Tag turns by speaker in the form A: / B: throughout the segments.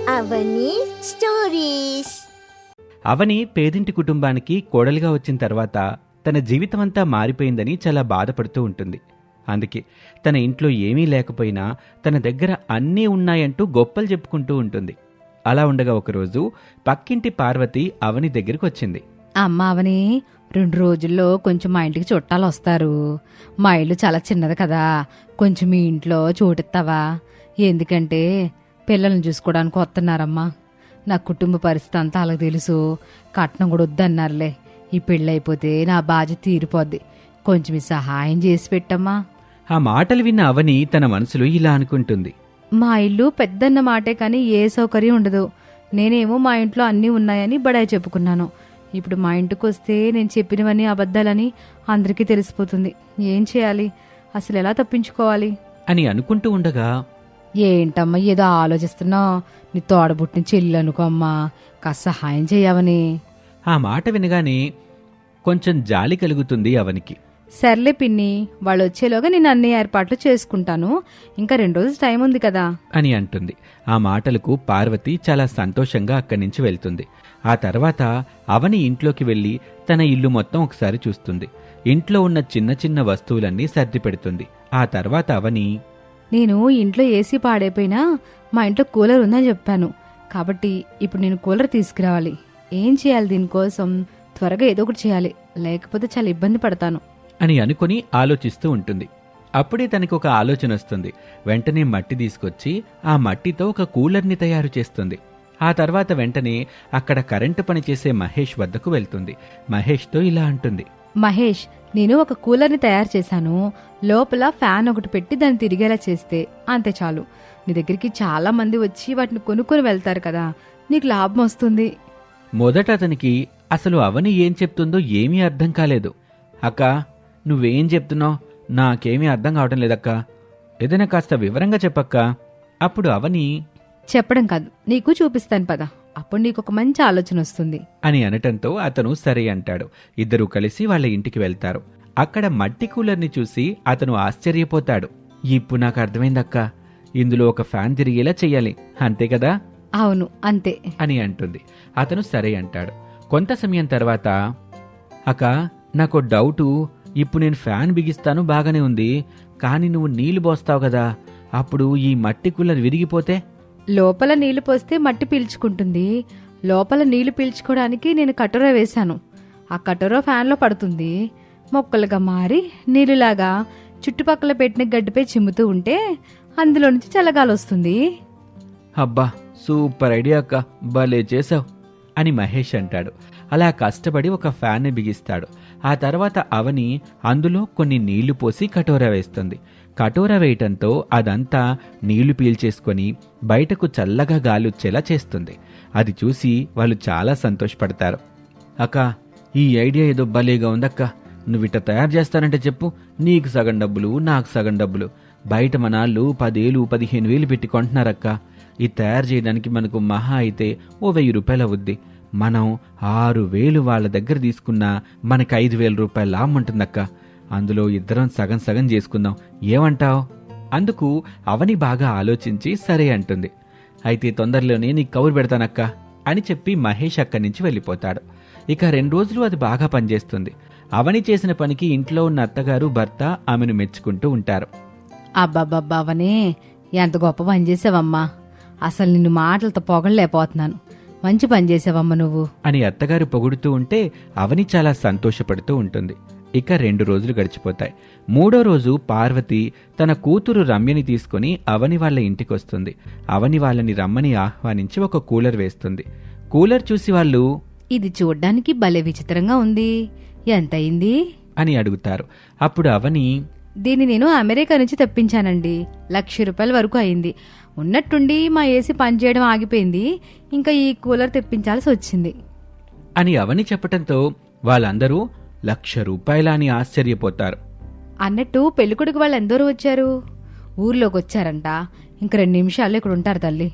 A: అవని stories.
B: అవని పేదింటి కుటుంబానికి కోడలిగా వచ్చిన తర్వాత తన జీవితమంతా మారిపోయిందని చాలా బాధపడుతూ ఉంటుంది. అందుకే తన ఇంట్లో ఏమీ లేకపోయినా తన దగ్గర అన్నీ ఉన్నాయంటూ గొప్పలు చెప్పుకుంటూ ఉంటుంది. అలా ఉండగా ఒకరోజు పక్కింటి పార్వతి అవని దగ్గరికి వచ్చింది.
C: అమ్మ అవని, 2 రోజుల్లో కొంచెం మా ఇంటికి చుట్టాలు వస్తారు. మా ఇల్లు చాలా చిన్నది కదా, కొంచెం మీ ఇంట్లో చోటిస్తావా? ఎందుకంటే పిల్లల్ని చూసుకోవడానికి వస్తున్నారమ్మా. నా కుటుంబ పరిస్థితి అంతా అలాగ తెలుసు. కట్నం కూడా వద్దన్నారులే. ఈ పెళ్ళైపోతే నా బాధ్యత తీరిపోద్ది. కొంచెం ఈ సహాయం చేసి పెట్టమ్మా.
B: ఆ మాటలు విన్న అవని తన మనసులో ఇలా అనుకుంటుంది.
C: మా ఇల్లు పెద్దన్న మాటే కానీ ఏ సౌకర్యం ఉండదు. నేనేమో మా ఇంట్లో అన్నీ ఉన్నాయని బడాయి చెప్పుకున్నాను. ఇప్పుడు మా ఇంటికి వస్తే నేను చెప్పినవన్నీ అబద్ధాలని అందరికీ తెలిసిపోతుంది. ఏం చేయాలి? అసలు ఎలా తప్పించుకోవాలి
B: అని అనుకుంటూ ఉండగా,
C: ఏంటమ్మా ఏదో ఆలోచిస్తున్నావు? నీ తోడబుట్టిన చెల్లి అనుకో అమ్మా, కాస్త సహాయం చేయవని.
B: ఆ మాట వినగానే కొంచెం జాలి కలుగుతుంది అవనికి.
C: సర్లే పిన్ని, వాళ్ళు వచ్చేలోగా నేను అన్ని ఏర్పాట్లు చేసుకుంటాను. ఇంకా 2 రోజులు టైం ఉంది కదా
B: అని అంటుంది. ఆ మాటలకు పార్వతి చాలా సంతోషంగా అక్కడి నుంచి వెళ్తుంది. ఆ తర్వాత అవని ఇంట్లోకి వెళ్లి తన ఇల్లు మొత్తం ఒకసారి చూస్తుంది. ఇంట్లో ఉన్న చిన్న చిన్న వస్తువులన్నీ సర్ది పెడుతుంది. ఆ తర్వాత అవని,
C: నేను ఇంట్లో ఏసీ పాడైపోయినా మా ఇంట్లో కూలర్ ఉందని చెప్పాను కాబట్టి ఇప్పుడు నేను కూలర్ తీసుకురావాలి. ఏం చేయాలి? దీనికోసం త్వరగా ఏదో ఒకటి చేయాలి, లేకపోతే చాలా ఇబ్బంది పడతాను
B: అని అనుకుని ఆలోచిస్తూ ఉంటుంది. అప్పుడే తనకు ఒక ఆలోచన వస్తుంది. వెంటనే మట్టి తీసుకొచ్చి ఆ మట్టితో ఒక కూలర్ని తయారు చేస్తుంది. ఆ తర్వాత వెంటనే అక్కడ కరెంటు పని చేసే మహేష్ వద్దకు వెళ్తుంది. మహేష్తో ఇలా అంటుంది.
C: మహేష్, నేను ఒక కూలర్ని తయారు చేశాను. లోపల ఫ్యాన్ ఒకటి పెట్టి దాన్ని తిరిగేలా చేస్తే అంతే చాలు. నీ దగ్గరికి చాలా మంది వచ్చి వాటిని కొనుక్కొని వెళ్తారు కదా, నీకు లాభం వస్తుంది.
B: మొదట అతనికి అసలు అవని ఏం చెప్తుందో ఏమీ అర్థం కాలేదు. అక్క, నువ్వేం చెప్తున్నావు? నాకేమీ అర్థం కావటం లేదక్కా. ఏదైనా కాస్త వివరంగా చెప్పక్క. అప్పుడు అవని,
C: చెప్పడం కాదు, నీకు చూపిస్తాను పద, అప్పుడు నీకు ఒక మంచి ఆలోచన వస్తుంది
B: అని అనటంతో అతను సరే అంటాడు. ఇద్దరూ కలిసి వాళ్ళ ఇంటికి వెళ్తారు. అక్కడ మట్టి కూలర్ని చూసి అతను ఆశ్చర్యపోతాడు. ఇప్పుడు నాకు అర్థమైందక్కా, ఇందులో ఒక ఫ్యాన్ తిరిగేలా చెయ్యాలి, అంతే కదా?
C: అవును, అంతే
B: అని అంటుంది. అతను సరే అంటాడు. కొంత సమయం తర్వాత, అక్క, నాకు డౌటు. ఇప్పుడు నేను ఫ్యాన్ బిగిస్తాను, బాగానే ఉంది. కానీ నువ్వు నీళ్లు పోస్తావు కదా, అప్పుడు ఈ మట్టి కూలర్ విరిగిపోతే?
C: లోపల నీళ్లు పోస్తే మట్టి పీల్చుకుంటుంది. లోపల నీళ్లు పీల్చుకోవడానికి నేను కటోరా వేశాను. ఆ కటోరా ఫ్యాన్లో పడుతుంది. మొక్కలుగా మారి నీళ్ళలాగా చుట్టుపక్కల పెట్టిన గడ్డిపై చిమ్ముతూ ఉంటే అందులో నుంచి చల్లగాలి వస్తుంది.
B: అబ్బా, సూపర్ ఐడియా అక్క, భలే చేసావు అని మహేష్ అంటాడు. అలా కష్టపడి ఒక ఫ్యాన్ని బిగిస్తాడు. ఆ తర్వాత అవని అందులో కొన్ని నీళ్లు పోసి కటోరా వేస్తుంది. కటోరా వేయటంతో అదంతా నీళ్లు పీల్చేసుకొని బయటకు చల్లగా గాలొచ్చేలా చేస్తుంది. అది చూసి వాళ్ళు చాలా సంతోషపడతారు. అక్క, ఈ ఐడియా ఏదో భలేగా ఉందక్క. నువ్విట తయారు చేస్తానంటే చెప్పు, నీకు సగం డబ్బులు, నాకు సగం డబ్బులు. బయట మనాళ్ళు 10,000, 15,000 పెట్టి కొంటున్నారక్క. ఇది తయారు చేయడానికి మనకు మహా అయితే ఓ 1,000 రూపాయలు అవుద్ది. మనం 6,000 వాళ్ళ దగ్గర తీసుకున్నా మనకి 5,000 రూపాయలు లాభం ఉంటుందక్క. అందులో ఇద్దరం సగం సగం చేసుకుందాం, ఏమంటావ్? అందుకు అవని బాగా ఆలోచించి సరే అంటుంది. అయితే తొందరలోనే నీకు కబురు పెడతానక్క అని చెప్పి మహేష్ అక్కడి నుంచి వెళ్ళిపోతాడు. ఇక 2 రోజులు అది బాగా పనిచేస్తుంది. అవని చేసిన పనికి ఇంట్లో ఉన్న అత్తగారు, భర్త ఆమెను మెచ్చుకుంటూ ఉంటారు.
C: అబ్బాబ్బావనే, ఎంత గొప్ప పని చేసావమ్మా. అసలు నిన్ను మాటలతో పొగడలేకపోతున్నాను. మంచి పని చేసావమ్మా నువ్వు
B: అని అత్తగారు పొగుడుతూ ఉంటే అవని చాలా సంతోషపడుతూ ఉంటుంది. ఇక 2 రోజులు గడిచిపోతాయి. 3వ రోజు పార్వతి తన కూతురు రమ్యని తీసుకుని అవని వాళ్ళ ఇంటికొస్తుంది. అవని వాళ్ళని రమ్మని ఆహ్వానించి ఒక కూలర్ వేస్తుంది. కూలర్ చూసి వాళ్ళు,
C: ఇది చూడ్డానికి భలే విచిత్రంగా ఉంది, ఎంతయింది
B: అని అడుగుతారు. అప్పుడు అవని,
C: దీన్ని నేను అమెరికా నుంచి తెప్పించానండి. 1,00,000 రూపాయల వరకు అయింది. ఉన్నట్టుండి మా ఏసీ పనిచేయడం ఆగిపోయింది. ఇంకా ఈ కూలర్ తెప్పించాల్సి వచ్చింది
B: అని అవని చెప్పటంతో వాళ్ళందరూ 1,00,000 రూపాయలా అని ఆశ్చర్యపోతారు.
C: అన్నట్టు పెళ్ళికొడుకు వాళ్ళు ఎందరూ వచ్చారు? ఊర్లోకి వచ్చారంట. ఇంక 2 నిమిషాల్లో ఇక్కడ ఉంటారు తల్లి.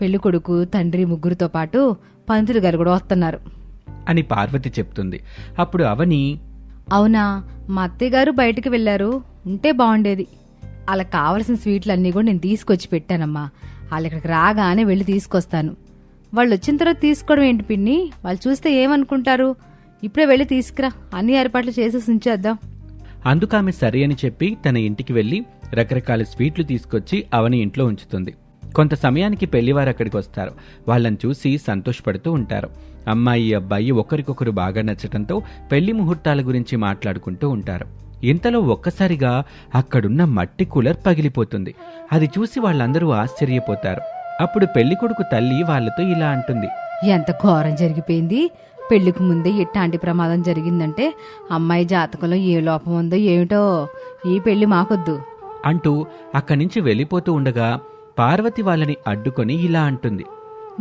C: పెళ్ళికొడుకు, తండ్రి, ముగ్గురితో పాటు పంతులు గారు కూడా వస్తున్నారు
B: అని పార్వతి చెప్తుంది. అప్పుడు అవని,
C: అవునా, మా అత్తయ్య గారు బయటికి వెళ్లారు, ఉంటే బాగుండేది. వాళ్ళకి కావలసిన స్వీట్లు అన్నీ కూడా నేను తీసుకొచ్చి పెట్టానమ్మా. వాళ్ళు ఇక్కడికి రాగానే వెళ్ళి తీసుకొస్తాను. వాళ్ళు వచ్చిన తర్వాత తీసుకోవడం ఏంటి పిన్ని? వాళ్ళు చూస్తే ఏమనుకుంటారు? ఇప్పుడే వెళ్ళి తీసుకురా, అన్ని ఏర్పాట్లు చేసేసి ఉంచేద్దాం.
B: అందుకు ఆమె సరే అని చెప్పి తన ఇంటికి వెళ్లి రకరకాల స్వీట్లు తీసుకొచ్చి అవని ఇంట్లో ఉంచుతుంది. కొంత సమయానికి పెళ్లివారు అక్కడికి వస్తారు. వాళ్ళని చూసి సంతోషపడుతూ ఉంటారు. అమ్మాయి అబ్బాయి ఒకరికొకరు బాగా నచ్చటంతో పెళ్లి ముహూర్తాల గురించి మాట్లాడుకుంటూ ఉంటారు. ఇంతలో ఒక్కసారిగా అక్కడున్న మట్టి కూలర్ పగిలిపోతుంది. అది చూసి వాళ్ళందరూ ఆశ్చర్యపోతారు. అప్పుడు పెళ్లికొడుకు తల్లి వాళ్లతో ఇలా అంటుంది,
C: ఎంత ఘోరం జరిగిపోయింది. పెళ్లికి ముందే ఇట్లాంటి ప్రమాదం జరిగిందంటే అమ్మాయి జాతకంలో ఏ లోపం ఉందో ఏమిటో. ఈ పెళ్లి మాకొద్దు
B: అంటూ అక్కడి నుంచి వెళ్ళిపోతూ ఉండగా పార్వతి వాళ్ళని అడ్డుకొని ఇలా అంటుంది,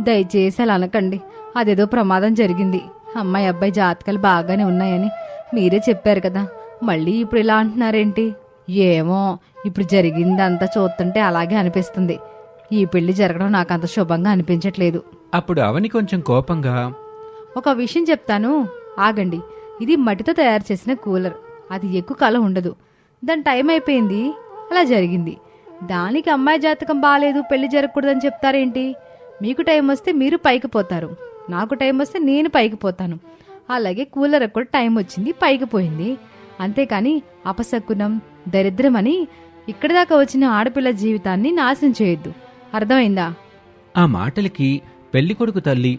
C: దయచేసి అలా అనకండి. అదేదో ప్రమాదం జరిగింది. అమ్మాయి అబ్బాయి జాతకాలు బాగానే ఉన్నాయని మీరే చెప్పారు కదా, మళ్ళీ ఇప్పుడు ఇలా అంటున్నారేంటి? ఏమో, ఇప్పుడు జరిగిందంతా చూస్తుంటే అలాగే అనిపిస్తుంది. ఈ పెళ్లి జరగడం నాకు అంత శుభంగా అనిపించట్లేదు.
B: అప్పుడు అవని కొంచెం కోపంగా,
C: ఒక విషయం చెప్తాను, ఆగండి. ఇది మట్టితో తయారు చేసిన కూలర్. అది ఎక్కువ కాలం ఉండదు. దాని టైం అయిపోయింది, అలా జరిగింది. దానికి అమ్మాయి జాతకం బాగాలేదు, పెళ్లి జరగకూడదని చెప్తారేంటి? మీకు టైం వస్తే మీరు పైకి పోతారు, నాకు టైం వస్తే నేను పైకి పోతాను. అలాగే కూలర్ కూడా టైం వచ్చింది, పైకి పోయింది. అంతేకాని అపశకునం, దరిద్రం అని ఇక్కడి దాకా వచ్చిన ఆడపిల్ల జీవితాన్ని నాశనం చేయొద్దు. అర్థమైందా?
B: ఆ మాటలకి పెళ్లికొడుకు తల్లి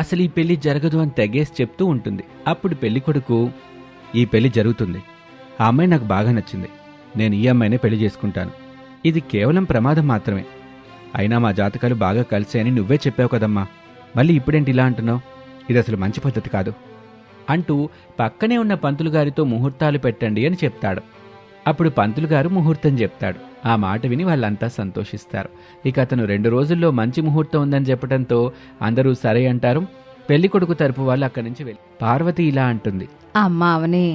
B: అసలు ఈ పెళ్లి జరగదు అని తెగేసి చెప్తూ ఉంటుంది. అప్పుడు పెళ్లికొడుకు, ఈ పెళ్లి జరుగుతుంది. ఆ అమ్మాయి నాకు బాగా నచ్చింది. నేను ఈ అమ్మాయినే పెళ్లి చేసుకుంటాను. ఇది కేవలం ప్రమాదం మాత్రమే. అయినా మా జాతకాలు బాగా కలిసాయని నువ్వే చెప్పావు కదమ్మా, మళ్ళీ ఇప్పుడేంటి ఇలా అంటున్నావు? ఇది అసలు మంచి పద్ధతి కాదు అంటూ పక్కనే ఉన్న పంతులు గారితో ముహూర్తాలు పెట్టండి అని చెప్తాడు. అప్పుడు పంతులు గారు ముహూర్తం చెప్తాడు. ఆ మాట విని వాళ్ళంతా సంతోషిస్తారు. ఇక అతను 2 రోజుల్లో మంచి ముహూర్తం ఉందని చెప్పడంతో అందరూ సరే అంటారు. పెళ్లికొడుకు తరపు వాళ్ళు అక్కడి నుంచి వెళ్ళి పార్వతి ఇలా అంటుంది,
C: అమ్మా అవనే,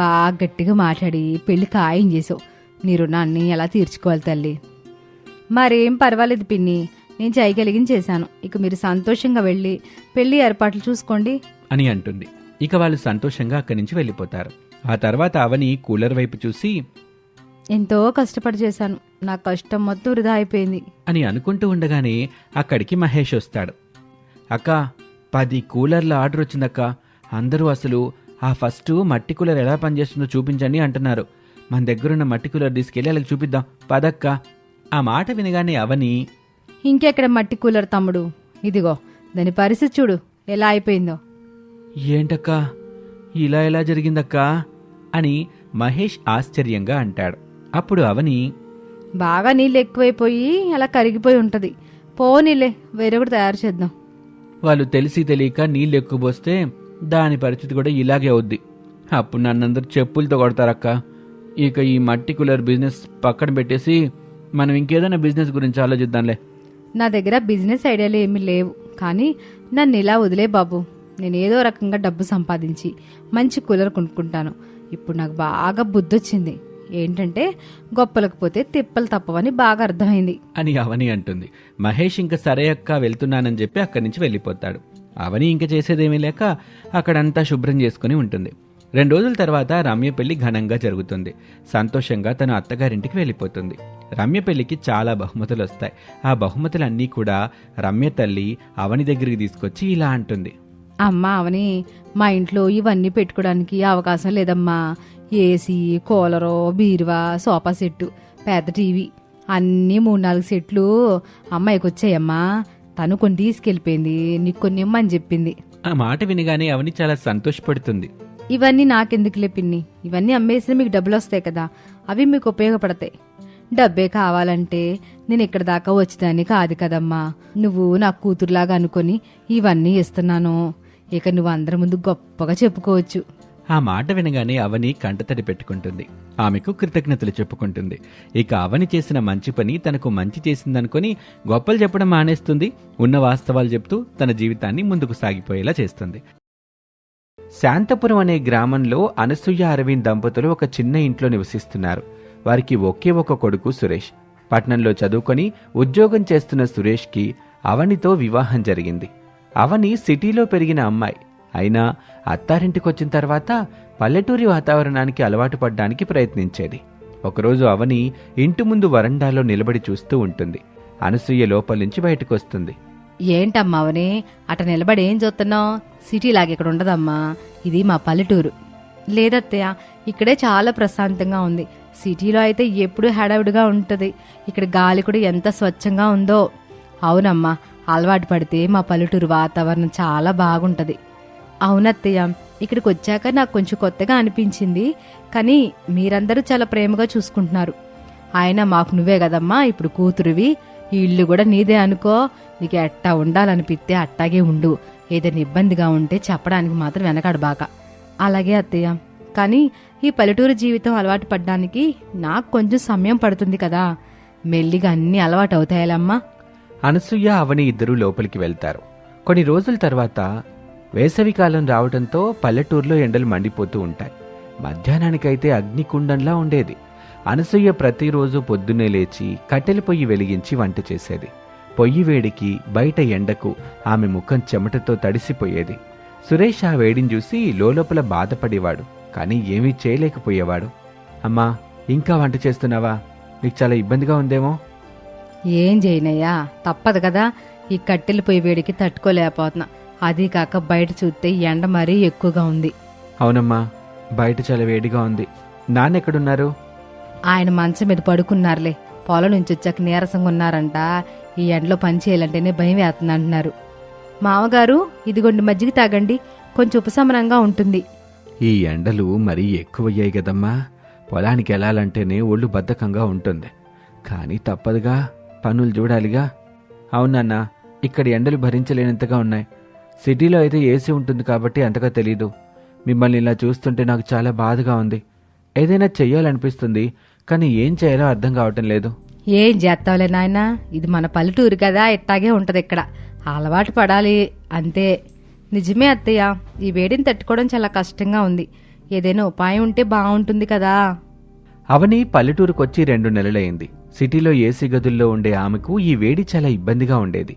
C: బాగా గట్టిగా మాట్లాడి పెళ్లి ఖాయం చేసావు. నీ రుణాన్ని ఎలా తీర్చుకోవాలి తల్లి? మరేం పర్వాలేదు పిన్ని, నేను చేయగలిగింది చేశాను. ఇక మీరు సంతోషంగా వెళ్ళి పెళ్లి ఏర్పాట్లు చూసుకోండి
B: అని అంటుంది. ఇక వాళ్ళు సంతోషంగా అక్కడి నుంచి వెళ్ళిపోతారు. ఆ తర్వాత అవని కూలర్ వైపు చూసి,
C: ఎంతో కష్టపడి చేశాను, నా కష్టం మొత్తం వృధా అయిపోయింది
B: అని అనుకుంటూ ఉండగానే అక్కడికి మహేష్ వస్తాడు. అక్క, 10 కూలర్ల ఆర్డర్ వచ్చిందక్క. అందరూ అసలు ఆ ఫస్ట్ మట్టి కూలర్ ఎలా పనిచేస్తుందో చూపించండి అంటున్నారు. మన దగ్గరున్న మట్టి కూలర్ తీసుకెళ్ళి వాళ్ళకి చూపిద్దాం పదక్క. ఆ మాట వినగానే అవని,
C: ఇంకెక్కడ మట్టి కూలర్ తమ్ముడు, ఇదిగో దాని పరిస్థితి చూడు ఎలా అయిపోయిందో.
B: ఏంటక్కా, ఇలా ఎలా జరిగిందక్కా అని మహేష్ ఆశ్చర్యంగా అంటాడు. అప్పుడు అవని,
C: బాగా నీళ్ళు ఎక్కువైపోయి అలా కరిగిపోయి ఉంటది. పోనీలే, వేరొకటి తయారు చేద్దాం.
B: వాళ్ళు తెలిసి తెలియక నీళ్ళు ఎక్కువ పోస్తే దాని పరిస్థితి కూడా ఇలాగే అవుద్ది. అప్పుడు నన్నందరూ చెప్పులతో కొడతారక్క. ఇక ఈ మట్టి కూలర్ బిజినెస్ పక్కన పెట్టేసి మనం ఇంకేదైనా బిజినెస్ గురించి ఆలోచిద్దాంలే.
C: నా దగ్గర బిజినెస్ ఐడియాలు ఏమీ లేవు, కానీ నన్ను ఇలా వదిలే బాబు. నేను ఏదో రకంగా డబ్బు సంపాదించి మంచి కూలర్ కొనుక్కుంటాను. ఇప్పుడు నాకు బాగా బుద్ధొచ్చింది. ఏంటంటే గొప్పలకు పోతే తిప్పలు తప్పవని బాగా అర్థమైంది
B: అని అవని అంటుంది. మహేష్ ఇంక సరే అక్క వెళ్తున్నానని చెప్పి అక్కడి నుంచి వెళ్ళిపోతాడు. అవని ఇంక చేసేదేమీ లేక అక్కడంతా శుభ్రం చేసుకుని ఉంటుంది. 2 రోజుల తర్వాత రమ్య పెళ్లి ఘనంగా జరుగుతుంది. సంతోషంగా తన అత్తగారింటికి వెళ్ళిపోతుంది. రమ్య పెళ్లికి చాలా బహుమతులు వస్తాయి. ఆ బహుమతులన్నీ కూడా రమ్య తల్లి అవని దగ్గరికి తీసుకొచ్చి ఇలా అంటుంది,
C: అమ్మా అవని, మా ఇంట్లో ఇవన్నీ పెట్టుకోవడానికి అవకాశం లేదమ్మా. ఏసీ, కూలరు, బీరువా, సోఫా సెట్టు, పెద్ద టీవీ అన్నీ 3-4 సెట్లు అమ్మాయికి వచ్చాయమ్మా. తను కొన్ని తీసుకెళ్ళిపోయింది, నీకు కొన్ని ఇమ్మని చెప్పింది.
B: ఆ మాట వినగానే అవని చాలా సంతోషపడుతుంది.
C: ఇవన్నీ నాకెందుకులే పిన్ని, ఇవన్నీ అమ్మేసిన మీకు డబ్బులు వస్తాయి కదా, అవి మీకు ఉపయోగపడతాయి. డబ్బే కావాలంటే నేను ఇక్కడ దాకా వచ్చేదాన్ని కాదు కదమ్మా. నువ్వు నా కూతురులాగా అనుకొని ఇవన్నీ ఇస్తున్నాను. ఇక నువ్వు అందరి ముందు గొప్పగా చెప్పుకోవచ్చు.
B: ఆ మాట వినగానే అవని కంటతడి పెట్టుకుంటుంది. ఆమెకు కృతజ్ఞతలు చెప్పుకుంటుంది. ఇక అవని చేసిన మంచి పని తనకు మంచి చేసిందనుకొని గొప్పలు చెప్పడం మానేస్తుంది. ఉన్న వాస్తవాలు చెప్తూ తన జీవితాన్ని ముందుకు సాగిపోయేలా చేస్తుంది. శాంతపురం అనే గ్రామంలో అనసూయ అరవింద్ దంపతులు ఒక చిన్న ఇంట్లో నివసిస్తున్నారు. వారికి ఒకే ఒక కొడుకు సురేష్. పట్నంలో చదువుకొని ఉద్యోగం చేస్తున్న సురేష్కి అవనితో వివాహం జరిగింది. అవని సిటీలో పెరిగిన అమ్మాయి అయినా అత్తారింటికొచ్చిన తర్వాత పల్లెటూరి వాతావరణానికి అలవాటు పడ్డానికి ప్రయత్నించేది. ఒకరోజు అవని ఇంటి ముందు వరండాలో నిలబడి చూస్తూ ఉంటుంది. అనసూయ లోపల నుంచి బయటకొస్తుంది.
C: ఏంటమ్మా అవని అట నిలబడి ఏం చూస్తున్నావు? సిటీలాగా ఇక్కడ ఉండదమ్మా, ఇది మా పల్లెటూరు. లేదత్తయ్య, ఇక్కడే చాలా ప్రశాంతంగా ఉంది. సిటీలో అయితే ఎప్పుడూ హడావిడిగా ఉంటుంది. ఇక్కడ గాలి కూడా ఎంత స్వచ్ఛంగా ఉందో. అవునమ్మా, అలవాటు పడితే మా పల్లెటూరు వాతావరణం చాలా బాగుంటుంది. అవునత్తయ్య, ఇక్కడికి వచ్చాక నాకు కొంచెం కొత్తగా అనిపించింది. కానీ మీరందరూ చాలా ప్రేమగా చూసుకుంటున్నారు. ఆయన మాకు నువ్వే కదమ్మా ఇప్పుడు కూతురువి. ఈ ఇల్లు కూడా నీదే అనుకో. నీకు ఎట్టా ఉండాలనిపిస్తే అట్టాగే ఉండు. ఏదైనా ఇబ్బందిగా ఉంటే చెప్పడానికి మాత్రం వెనకాడు బాగా. అలాగే అత్తయ్య, కానీ ఈ పల్లెటూరు జీవితం అలవాటు పడ్డానికి నాకు కొంచెం సమయం పడుతుంది కదా. మెల్లిగా అన్నీ అలవాటు అవుతాయాలమ్మా.
B: అనసూయ అవని ఇద్దరూ లోపలికి వెళ్తారు. కొన్ని రోజుల తర్వాత వేసవికాలం రావడంతో పల్లెటూరులో ఎండలు మండిపోతూ ఉంటాయి. మధ్యాహ్నానికైతే అగ్నికుండంలా ఉండేది. అనసూయ ప్రతిరోజు పొద్దున్నే లేచి కట్టెల పొయ్యి వెలిగించి వంట చేసేది. పొయ్యి వేడికి బయట ఎండకు ఆమె ముఖం చెమటతో తడిసిపోయేది. సురేష్ ఆ వేడిని చూసి లోపల బాధపడేవాడు, కానీ ఏమీ చేయలేకపోయేవాడు. అమ్మా, ఇంకా వంట చేస్తున్నావా? నీకు చాలా ఇబ్బందిగా ఉందేమో.
C: ఏం చేయనయ్యా, తప్పదు కదా. ఈ కట్టెల పొయ్యి వేడికి తట్టుకోలేకపోతున్నా. అదీ కాక బయట చూస్తే ఎండ మరీ ఎక్కువగా ఉంది.
B: అవునమ్మా, బయట చాలా వేడిగా ఉంది. నాన్న ఎక్కడున్నారు?
C: ఆయన మంచం మీద పడుకున్నారులే. పొలం నుంచి వచ్చాక నీరసంగా ఉన్నారంట. ఈ ఎండలో పని చేయాలంటేనే భయం వేస్తుంది అంటున్నారు. మామగారు, ఇదిగోండి మజ్జిగ తాగండి, కొంచెం ఉపశమనంగా ఉంటుంది.
B: ఈ ఎండలు మరీ ఎక్కువయ్యాయి కదమ్మా. పొలానికి వెళ్ళాలంటేనే ఒళ్ళు బద్ధకంగా ఉంటుంది. కానీ తప్పదుగా, పనులు చూడాలిగా. అవునన్నా, ఇక్కడ ఎండలు భరించలేనంతగా ఉన్నాయి. సిటీలో అయితే ఏసీ ఉంటుంది కాబట్టి అంతగా తెలీదు. మిమ్మల్ని ఇలా చూస్తుంటే నాకు చాలా బాధగా ఉంది. ఏదైనా చెయ్యాలనిపిస్తుంది, కానీ ఏం చేయాలో అర్థం కావటం లేదు.
C: ఏం చేస్తావులే నాయనా, ఇది మన పల్లెటూరు కదా, ఇట్టాగే ఉంటది ఇక్కడ. అలవాటు పడాలి అంతే. నిజమే అత్తయ్య, ఈ వేడిని తట్టుకోవడం చాలా కష్టంగా ఉంది. ఏదైనా ఉపాయం ఉంటే బాగుంటుంది కదా.
B: అవని పల్లెటూరుకొచ్చి 2 నెలలైంది. సిటీలో ఏసీ గదుల్లో ఉండే ఆమెకు ఈ వేడి చాలా ఇబ్బందిగా ఉండేది.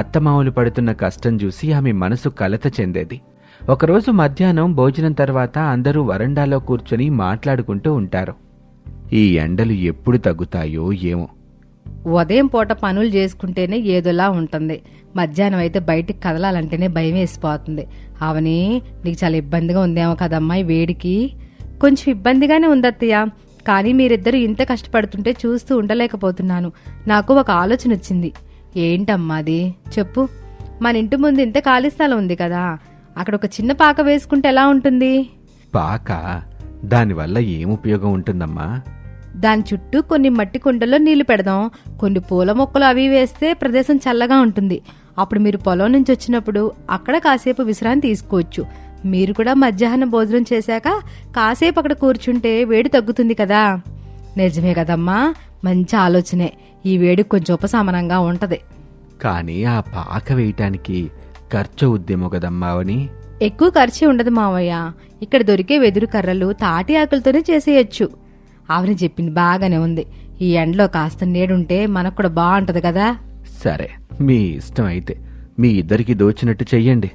B: అత్తమామలు పడుతున్న కష్టం చూసి ఆమె మనసు కలత చెందేది. ఒకరోజు మధ్యాహ్నం భోజనం తర్వాత అందరూ వరండాలో కూర్చొని మాట్లాడుకుంటూ ఉంటారు. ఈ ఎండలు ఎప్పుడు తగ్గుతాయో ఏమో.
C: ఉదయం పూట పనులు చేసుకుంటేనే ఏదోలా ఉంటుంది. మధ్యాహ్నం అయితే బయటికి కదలాలంటేనే భయం వేసిపోతుంది. అవని, నీకు చాలా ఇబ్బందిగా ఉందేమో కదమ్మా ఈ వేడికి. కొంచెం ఇబ్బందిగానే ఉందత్తయ్య, కానీ మీరిద్దరూ ఇంత కష్టపడుతుంటే చూస్తూ ఉండలేకపోతున్నాను. నాకు ఒక ఆలోచన వచ్చింది. ఏంటమ్మా అది? చెప్పు. మన ఇంటి ముందు ఇంత ఖాళీ స్థలం ఉంది కదా, అక్కడ ఒక చిన్న పాక వేసుకుంటే ఎలా ఉంటుంది?
B: పాక? దానివల్ల ఏం ఉపయోగం ఉంటుందమ్మా?
C: దాని చుట్టూ కొన్ని మట్టి కుండల్లో నీళ్లు పెడదాం. కొన్ని పూల మొక్కలు అవి వేస్తే ప్రదేశం చల్లగా ఉంటుంది. అప్పుడు మీరు పొలం నుంచి వచ్చినప్పుడు అక్కడ కాసేపు విశ్రాంతి తీసుకోవచ్చు. మీరు కూడా మధ్యాహ్నం భోజనం చేశాక కాసేపు అక్కడ కూర్చుంటే వేడి తగ్గుతుంది కదా. నిజమే కదమ్మా, మంచి ఆలోచనే. ఈ వేడి కొంచెం ఉపశమనంగా ఉంటది.
B: కానీ ఆ పాక వేయటానికి ఖర్చు ఉద్యమో కదమ్మా అవని.
C: ఎక్కువ ఖర్చు ఉండదు మావయ్య. ఇక్కడ దొరికే వెదురు కర్రలు తాటి ఆకులతోనే చేసేయచ్చు. అవని చెప్పింది బాగానే ఉంది. ఈ ఎండలో కాస్త నీడుంటే మనకు కూడా బాగుంటది కదా.
B: సరే, మీ ఇష్టం అయితే. మీ ఇద్దరికి దోచినట్టు చెయ్యండి.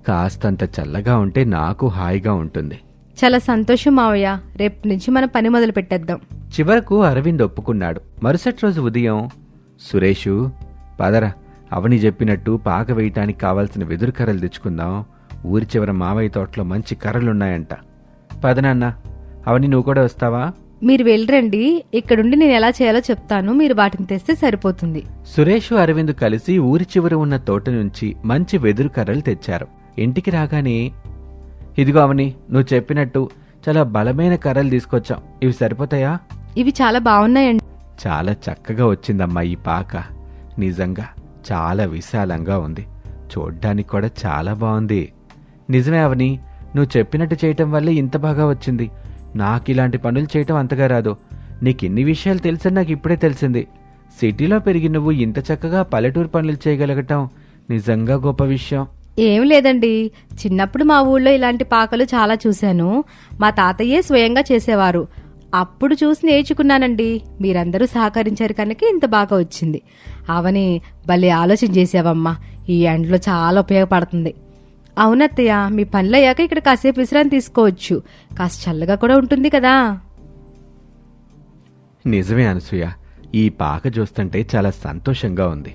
B: కాస్తంత చల్లగా ఉంటే నాకు హాయిగా ఉంటుంది.
C: చాలా సంతోషం మావయ్య. రేపు నుంచి మనం పని మొదలు పెట్టేద్దాం.
B: చివరకు అరవింద్ ఒప్పుకున్నాడు. మరుసటి రోజు ఉదయం, సురేషు, పదరా, అవని చెప్పినట్టు పాక వేయటానికి కావాల్సిన వెదురు కర్రలు తెచ్చుకుందాం. ఊరి చివర మావయ్య తోటలో మంచి కర్రలున్నాయంట. పదనాన్న, అవని నువ్వు కూడా వస్తావా?
C: మీరు వెళ్ళరండి, ఇక్కడుండి నేను ఎలా చేయాలో చెప్తాను. మీరు వాటిని తెస్తే సరిపోతుంది.
B: సురేష్, అరవింద్ కలిసి ఊరి చివర ఉన్న తోట నుంచి మంచి వెదురు కర్రలు తెచ్చారు. ఇంటికి రాగానే, ఇదిగో అవని, నువ్వు చెప్పినట్టు చాలా బలమైన కర్రలు తీసుకొచ్చాం. ఇవి సరిపోతాయా?
C: ఇవి చాలా బాగున్నాయండి.
B: చాలా చక్కగా వచ్చిందమ్మా ఈ పాక. నిజంగా చాలా విశాలంగా ఉంది. చూడ్డానికి కూడా చాలా బాగుంది. నిజమే అవని, నువ్వు చెప్పినట్టు చేయటం వల్లే ఇంత బాగా వచ్చింది. నాకు ఇలాంటి పనులు చేయటం అంతగా రాదు. నీకిన్ని విషయాలు తెలుసని నాకు ఇప్పుడే తెలిసింది. సిటీలో పెరిగి నువ్వు ఇంత చక్కగా పల్లెటూరు పనులు చేయగలగటం నిజంగా గొప్ప విషయం.
C: ఏం లేదండి, చిన్నప్పుడు మా ఊళ్ళో ఇలాంటి పాకలు చాలా చూశాను. మా తాతయ్యే స్వయంగా చేసేవారు. అప్పుడు చూసి నేర్చుకున్నానండి. మీరందరూ సహకరించారు కనుక ఇంత బాగా వచ్చింది. అవని, భలే ఆలోచన చేసావమ్మా. ఈ ఎండలో చాలా ఉపయోగపడుతుంది. అవునత్తయ్య, మీ పనులయ్యాక ఇక్కడ కాసేపు విశ్రాంతి తీసుకోవచ్చు. కాస్త చల్లగా కూడా ఉంటుంది కదా.
B: నిజమే అనసూయ, ఈ పాక చూస్తుంటే చాలా సంతోషంగా ఉంది.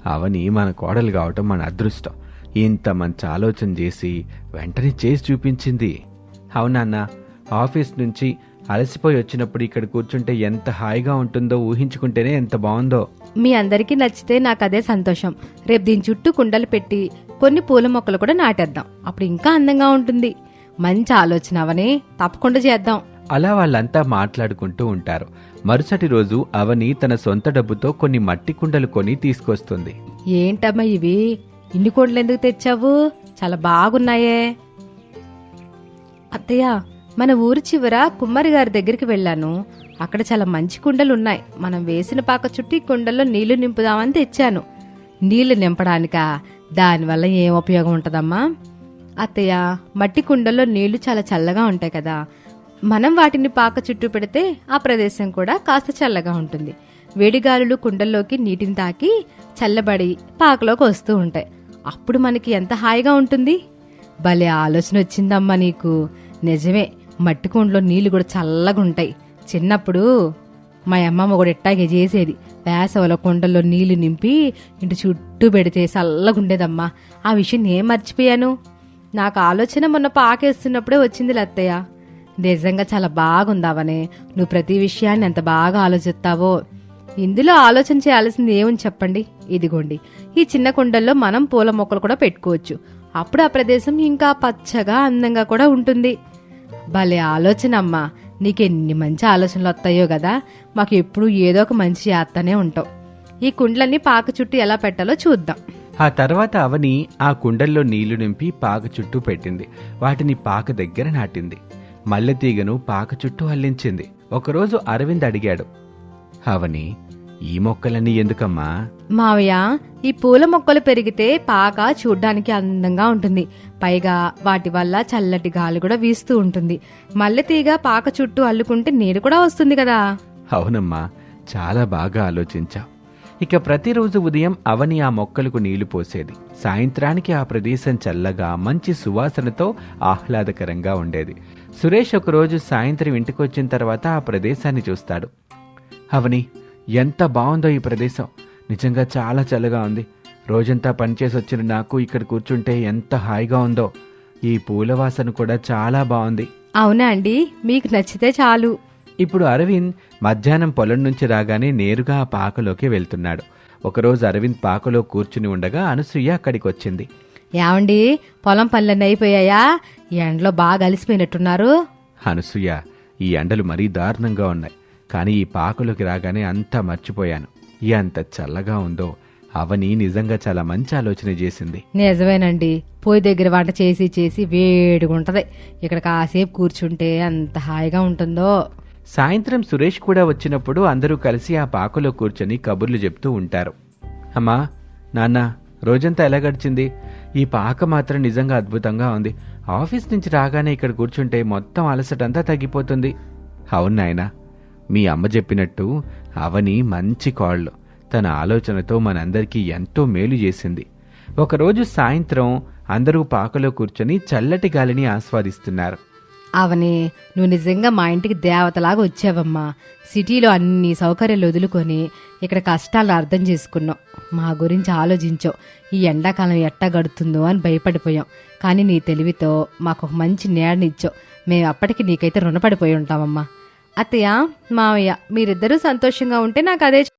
B: అవని మన కోడలు కావటం మన అదృష్టం. ఇంత మంచి ఆలోచన చేసి వెంటనే చేసి చూపించింది. అవునన్న, ఆఫీస్ నుంచి అలసిపోయి వచ్చినప్పుడు ఇక్కడ కూర్చుంటే ఎంత హాయిగా ఉంటుందో ఊహించుకుంటేనే ఎంత బాగుందో.
C: మీ అందరికీ నచ్చితే నాకు అదే సంతోషం. రేపు దీని చుట్టూ కుండలు పెట్టి కొన్ని పూల మొక్కలు కూడా నాటేద్దాం. అప్పుడు ఇంకా అందంగా ఉంటుంది. మంచి ఆలోచన అవని, తప్పకుండా చేద్దాం.
B: అలా వాళ్ళంతా మాట్లాడుకుంటూ ఉంటారు. మరుసటి రోజు అవని తన సొంత డబ్బుతో కొన్ని మట్టి కుండలు కొని తీసుకొస్తుంది.
C: ఏంటమ్మా ఇవి? ఇన్ని కుండలు ఎందుకు తెచ్చావు? చాలా బాగున్నాయే. అత్తయ్య, మన ఊరి చివర కుమ్మరి గారి దగ్గరికి వెళ్ళాను. అక్కడ చాలా మంచి కుండలున్నాయి. మనం వేసిన పాక చుట్టూ ఈ కుండల్లో నీళ్లు నింపుదామని తెచ్చాను. నీళ్లు నింపడానికా? దానివల్ల ఏం ఉపయోగం ఉంటదమ్మా? అత్తయ్య, మట్టి కుండల్లో నీళ్లు చాలా చల్లగా ఉంటాయి కదా. మనం వాటిని పాక చుట్టూ పెడితే ఆ ప్రదేశం కూడా కాస్త చల్లగా ఉంటుంది. వేడిగాలులు కుండల్లోకి నీటిని తాకి చల్లబడి పాకలోకి వస్తూ ఉంటాయి. అప్పుడు మనకి ఎంత హాయిగా ఉంటుంది. భలే ఆలోచన వచ్చిందమ్మా నీకు. నిజమే, మట్టి కుండలో నీళ్లు కూడా చల్లగా ఉంటాయి. చిన్నప్పుడు మా అమ్మమ్మ కూడా ఇట్టాగే చేసేది. వేసవిలో కుండల్లో నీళ్లు నింపి ఇంటి చుట్టూ పెడితే చల్లగుండేదమ్మా. ఆ విషయం నేను మర్చిపోయాను. నాకు ఆలోచన మొన్న పాకేస్తున్నప్పుడే వచ్చింది లత్తయ్య. నిజంగా చాలా బాగుందావనే. నువ్వు ప్రతి విషయాన్ని ఎంత బాగా ఆలోచిస్తావో. ఇందులో ఆలోచన చేయాల్సింది ఏముంది చెప్పండి. ఇదిగోండి, ఈ చిన్న కుండల్లో మనం పూల మొక్కలు కూడా పెట్టుకోవచ్చు. అప్పుడు ఆ ప్రదేశం ఇంకా పచ్చగా అందంగా కూడా ఉంటుంది. భలే ఆలోచన అమ్మా. నీకెన్ని మంచి ఆలోచనలు వస్తాయో కదా. మాకు ఎప్పుడు ఏదో ఒక మంచి చేస్తానే ఉంటావు. ఈ కుండలన్నీ పాక చుట్టూ ఎలా పెట్టాలో చూద్దాం.
B: ఆ తర్వాత అవని ఆ కుండల్లో నీళ్లు నింపి పాక చుట్టూ పెట్టింది. వాటిని పాక దగ్గర నాటింది. మల్లెతీగను పాక చుట్టూ అల్లించింది. ఒకరోజు అరవింద్ అడిగాడు, అవని, ఈ మొక్కలన్నీ ఎందుకమ్మా?
C: మావయ్య, ఈ పూల మొక్కలు పెరిగితే పాక చూడ్డానికి అందంగా ఉంటుంది. పైగా వాటి వల్ల చల్లటి గాలి కూడా వీస్తూ ఉంటుంది. మల్లెతీగ పాక చుట్టూ అల్లుకుంటే నీరు కూడా వస్తుంది కదా.
B: అవునమ్మా, చాలా బాగా ఆలోచించావు. ఇక ప్రతిరోజు ఉదయం అవని ఆ మొక్కలకు నీళ్లు పోసేది. సాయంత్రానికి ఆ ప్రదేశం చల్లగా మంచి సువాసనతో ఆహ్లాదకరంగా ఉండేది. సురేష్ ఒకరోజు సాయంత్రం ఇంటికొచ్చిన తర్వాత ఆ ప్రదేశాన్ని చూస్తాడు. అవని, ఎంత బాగుందో ఈ ప్రదేశం. నిజంగా చాలా చల్లగా ఉంది. రోజంతా పనిచేసి వచ్చిన నాకు ఇక్కడ కూర్చుంటే ఎంత హాయిగా ఉందో. ఈ పూల వాసన కూడా చాలా బాగుంది.
C: అవునా అండి? మీకు నచ్చితే చాలు.
B: ఇప్పుడు అరవింద్ మధ్యాహ్నం పొలం నుంచి రాగానే నేరుగా ఆ పాకలోకి వెళ్తున్నాడు. ఒకరోజు అరవింద్ పాకలో కూర్చుని ఉండగా అనసూయ అక్కడికి వచ్చింది.
C: ఏమండి, పొలం పనులన్నీ అయిపోయాయా? ఎండలో బాగా అలిసిపోయినట్టున్నారు.
B: అనసూయ, ఈ ఎండలు మరీ దారుణంగా ఉన్నాయి. కానీ ఈ పాకలోకి రాగానే అంతా మర్చిపోయాను. ఎంత చల్లగా ఉందో. అవని నిజంగా చాలా మంచి ఆలోచన చేసింది.
C: నిజమేనండి, పొయ్యి దగ్గర వంట చేసి చేసి వేడిగుంటది. ఇక్కడ కాసేపు కూర్చుంటే అంత హాయిగా ఉంటుందో.
B: సాయంత్రం సురేష్ కూడా వచ్చినప్పుడు అందరూ కలిసి ఆ పాకలో కూర్చొని కబుర్లు చెప్తూ ఉంటారు. అమ్మా, నాన్న, రోజంతా ఎలా గడిచింది? ఈ పాక మాత్రం నిజంగా అద్భుతంగా ఉంది. ఆఫీస్ నుంచి రాగానే ఇక్కడ కూర్చుంటే మొత్తం అలసటంతా తగ్గిపోతుంది. అవును నాయనా, మీ అమ్మ చెప్పినట్టు అవని మంచి కోళ్ళు. తన ఆలోచనతో మనందరికీ ఎంతో మేలు చేసింది. ఒకరోజు సాయంత్రం అందరూ పాకలో కూర్చొని చల్లటి గాలిని ఆస్వాదిస్తున్నారు.
C: అవని, నువ్వు నిజంగా మా ఇంటికి దేవతలాగా వచ్చావమ్మా. సిటీలో అన్ని సౌకర్యాలు వదులుకొని ఇక్కడ కష్టాలను అర్థం చేసుకున్నావు. మా గురించి ఆలోచించావు. ఈ ఎండాకాలం ఎట్టా గడుతుందో అని భయపడిపోయాం. కానీ నీ తెలివితో మాకు ఒక మంచి నీడనిచ్చావు. మేము అప్పటికి నీకైతే రుణపడిపోయి ఉంటామమ్మా. అత్తయ్య, మావయ్య, మీరిద్దరూ సంతోషంగా ఉంటే నాకు అదే